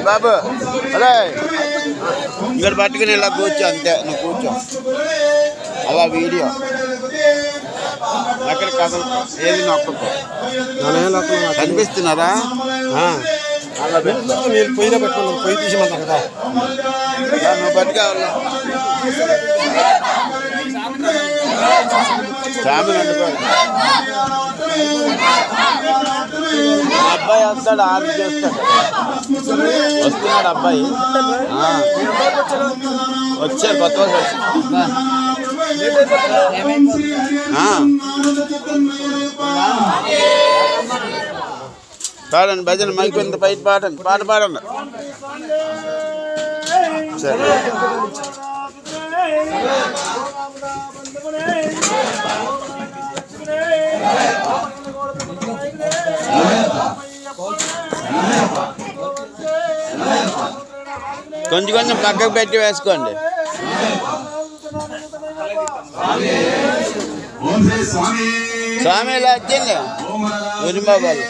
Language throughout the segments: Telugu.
బాబు అదే ఇక్కడ పట్టుకుని ఇలా కూర్చో, అంతే నువ్వు కూర్చో. అలా వీడియో అక్కడ కథలు ఏది నొక్కకు కనిపిస్తున్నారా? మీరు పొయ్యిలో పెట్టుకున్నాను, పొయ్యి తీసిమంటారు కదా. నువ్వు పట్టుకోవాలి ఫ్యామిలీ అనుకోవాలి. అబ్బాయి వస్తాడు, ఆది చేస్తాడు. వస్తున్నాడు అబ్బాయి, వచ్చారు కొత్త పాడండి భజన మైకు ఇంత పైకి పాడండి, పాట పాడండి. సరే కొంచెం కొంచెం పక్కకు పెట్టి వేసుకోండి. స్వామి ఇలా వచ్చింది ఉరిమాబాలు.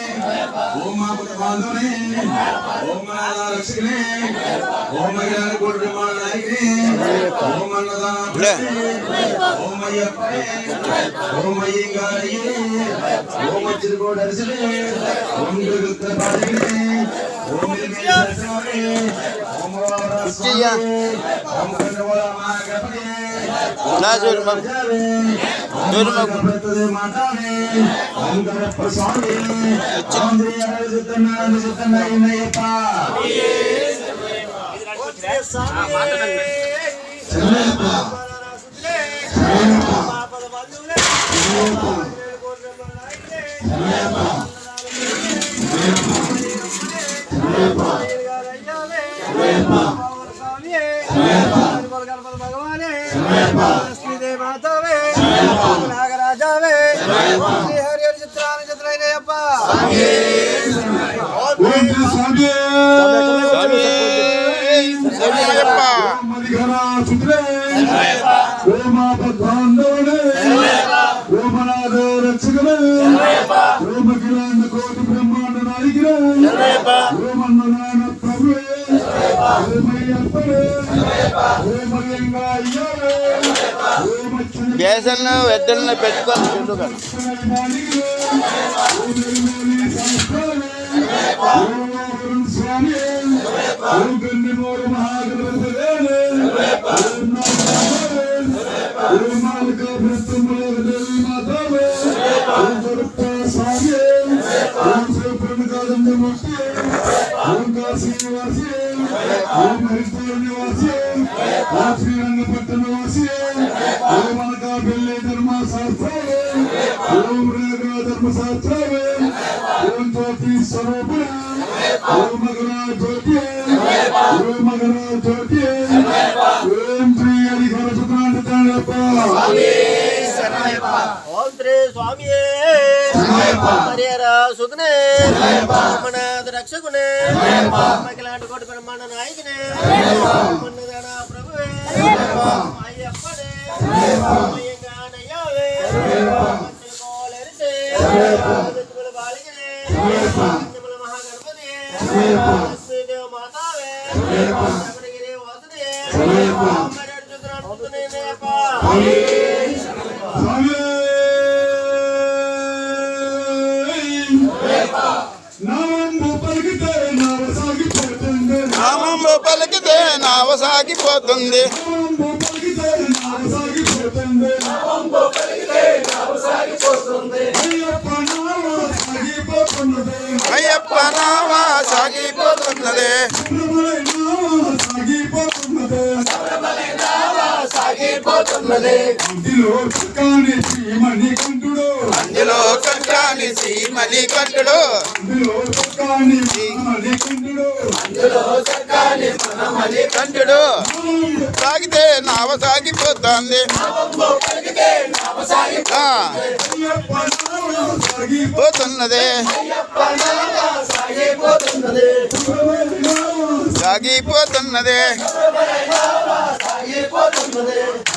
గ్యాసల్లో ఎద్దల్లో పెట్టుకొని చూడుగా రక్షకునే ఇలాంటి కోటి బ్రహ్మాండ నాయకునే ప్రభువే అయ్యప్పనే మహాగణపతి మాతావే నామంబు పలికితే నావ సాగిపోతుంది. అయ్యప్ప నావా సాగిపోతున్నదే, అందులో కట్టాని శ్రీమణి కంఠుడు, కంఠుడు సాగితే నావ సాగిపోతుంది. పోతున్నదే సాగిపోతున్నదే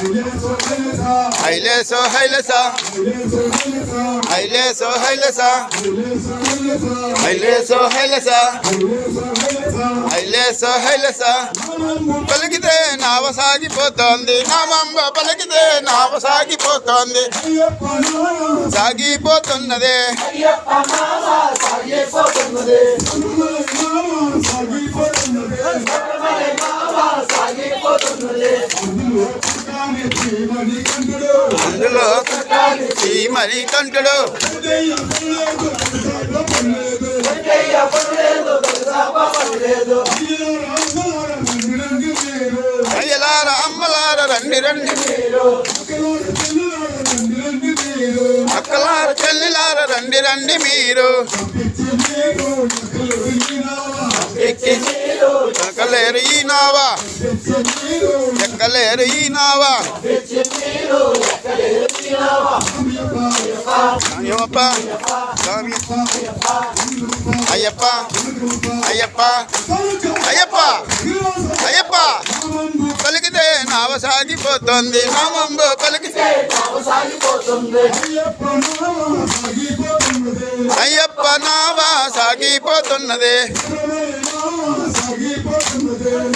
హైలేసో హైలస హైలేసో హైలస హైలేసో హైలస హైలేసో హైలస పలికితే నావ సాగిపోతోంది నామంబ పలికితే నావ సాగిపోతోంది సాగిపోతున్నదే అందులో శ్రీమణి కంఠుడు అయ్యలార అమ్మలార రండి రండి అక్కలార చెల్లిలార రండి రండి మీరు ఎక్కలేరు ఈ నావా ఎక్కలేరు ఈ నావా అయ్యప్ప స్వామి అయ్యప్ప అయ్యప్ప అయ్యప్ప అయ్యప్ప పలికితే నావ సాగిపోతుంది నామంబు పలికితే అయ్యప్ప నావ సాగిపోతున్నది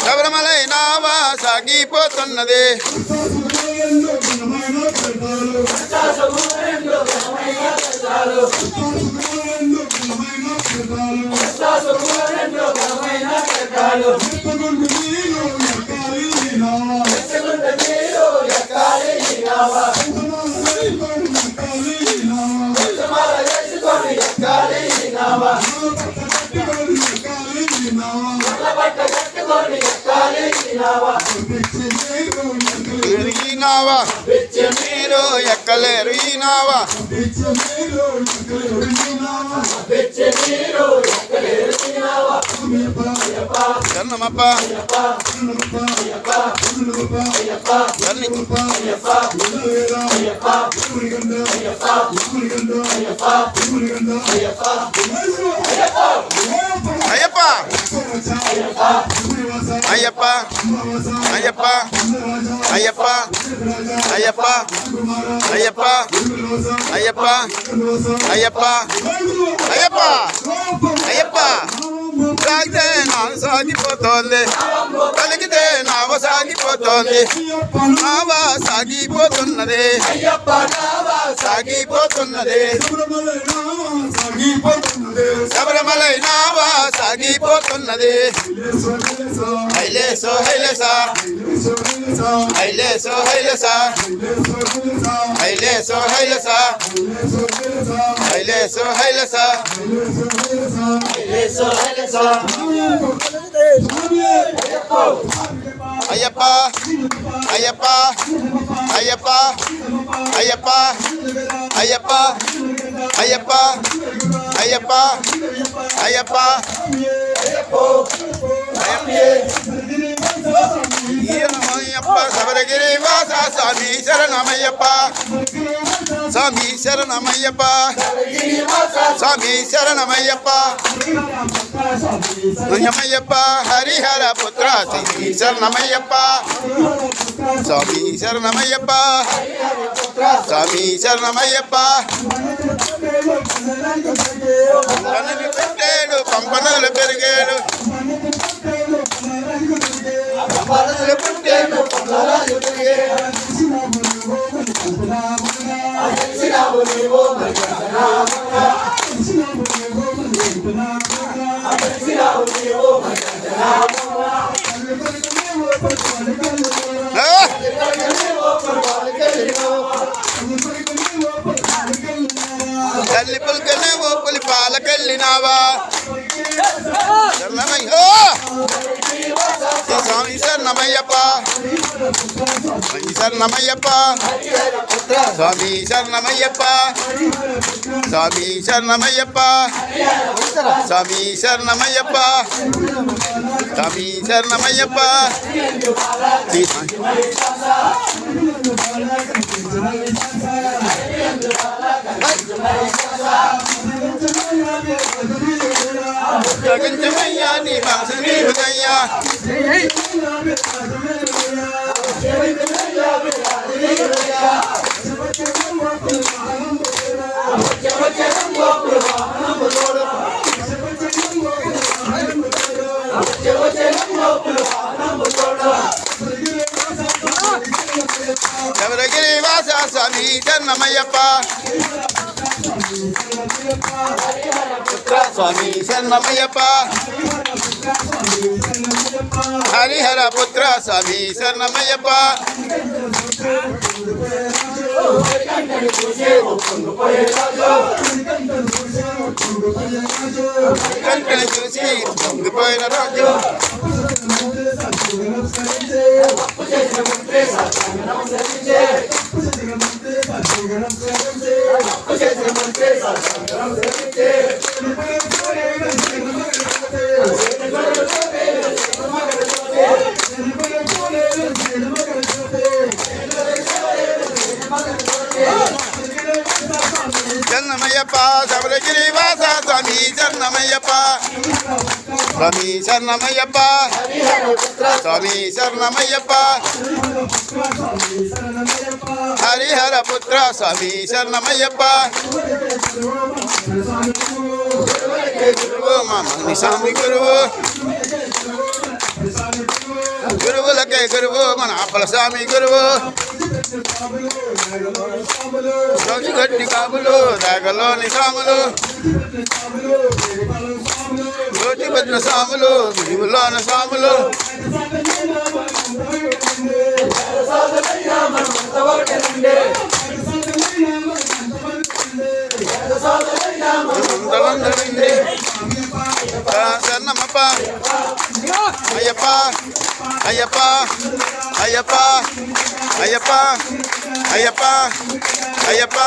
శబరిమలై నావ సాగిపోతున్నది ఈ నావా మీరు ఎక్కలేరు ఈ నావా ధర్మమప్ప అయ్యప్ప అయ్యప్ప అయ్యప్ప అయ్యప్ప అయ్యప్ప అయ్యప్ప అయ్యప్ప అయ్యప్ప అయ్యప్ప అయ్యప్ప సాగితే నావ సాగిపోతోంది పలికితే నావ సాగిపోతోంది నావ సాగిపోతున్నది సాగిపోతున్నది శబరిమలై నావ సాగిపోతున్నది హైలేసో హైలస హైలేసో హైలస హైలేసో హైలస హైలేసో హైలస అయ్యప్ప అయ్యప్ప అయ్యప్ప అయ్యప్ప అయ్యప్ప అయ్యప్ప అయ్యప్ప అయ్యప్ప అయ్యప్ప శబరిగిరి వాస స్వామి శరణమయ్యప్ప స్వామి శరణమయ్యప్ప స్వామి శరణమయ్యప్ప నమయ్యప్ప హరిహర పుత్ర శ్రీ శరణమయ్యప్ప స్వామి శరణమయ్యప్ప స్వామి శరణమయ్యప్ప పంపనలు పెట్టాడు పంపనలు పెరిగాడు పంపనలు పెట్టాడు పంపనలు పెరిగాడు తల్లి పుల్కనే ఓ పులి పాలకెళ్ళినావా స్వామి శరణమయ్యప్ప శరణమయ్యప్ప స్వామి శరణమయ్యప్ప స్వామి శరణమయ్యప్ప స్వామి శరణమయ్యప్ప స్వామి శరణమయ్యప్ప జగంజమయ్యా నీ మనసు నీవుదయ్యా శబరిగిరి వాస స్వామి శరణమయ్యప్ప స్వామి శరణమయ్యప్ప హరిహర పుత్ర స్వామి శరణమయ్యప్ప కంటని చూసి పొంగిపోయిన రాజు శరణమయ్యప్ప శబరిగిరి వాస స్వామి శరణమయ్యప్ప స్వామి శరణమయ్యప్ప స్వామి శరణమయ్యప్ప హరిహర పుత్ర స్వామి శరణమయ్యప్ప గురువు మా మని స్వామి గురువు గురువులకే గురువు మన అప్పల స్వామి గురువు గట్టి కాములు రాగలోని సాములు రోటి బద్ర సాములు గురువులోని సాములు శరణమప్ప అయ్యప్ప అయ్యప్ప అయ్యప్ప అయ్యప్ప అయ్యప్ప అయ్యప్ప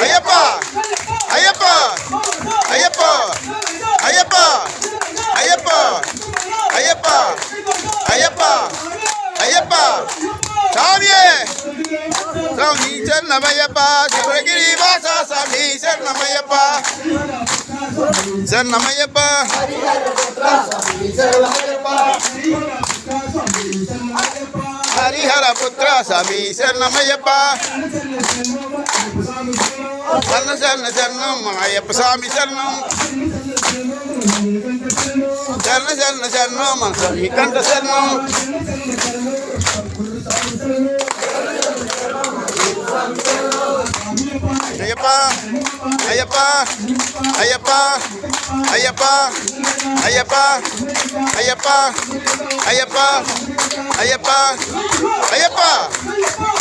అయ్యప్ప అయ్యప్ప అయ్యప్ప అయ్యప్ప అయ్యప్ప అయ్యప్ప అయ్యప్ప అయ్యప్ప స్వామియే స్వామి శరణమయ్యప్ప శబరిగిరి వాస స్వామి శరణమయ్యప్ప శరణమయ్యప్ప హరిహర పుత్ర స్వామి శరణమయ్యప్ప శరణ శరణ శరణం అయ్యప్ప స్వామి శరణం శరణ శరణ శరణం మన స్వామి కంఠ శరణం అయ్యప్ప అయ్యప్ప అయ్యప్ప అయ్యప్ప అయ్యప్ప అయ్యప్ప అయ్యప్ప అయ్యప్ప అయ్యప్ప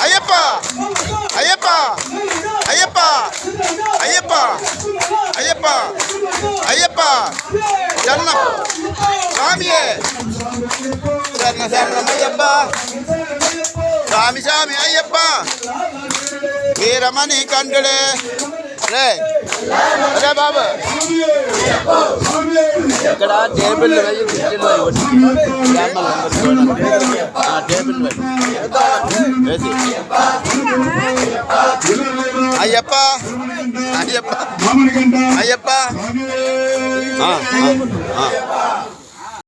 అయ్యప్ప అయ్యప్ప అయ్యప్ప అయ్యప్ప అయ్యప్ప అయ్యప్ప శరణ స్వామియే శరణ శరణమయ్యప్ప స్వామి స్వామి అయ్యప్ప వీరమణి కంఠుడే రే అరే బాబు ఇక్కడ టేబుల్ వేసి టేబుల్ వేసి అయ్యప్ప అయ్యప్ప అయ్యప్ప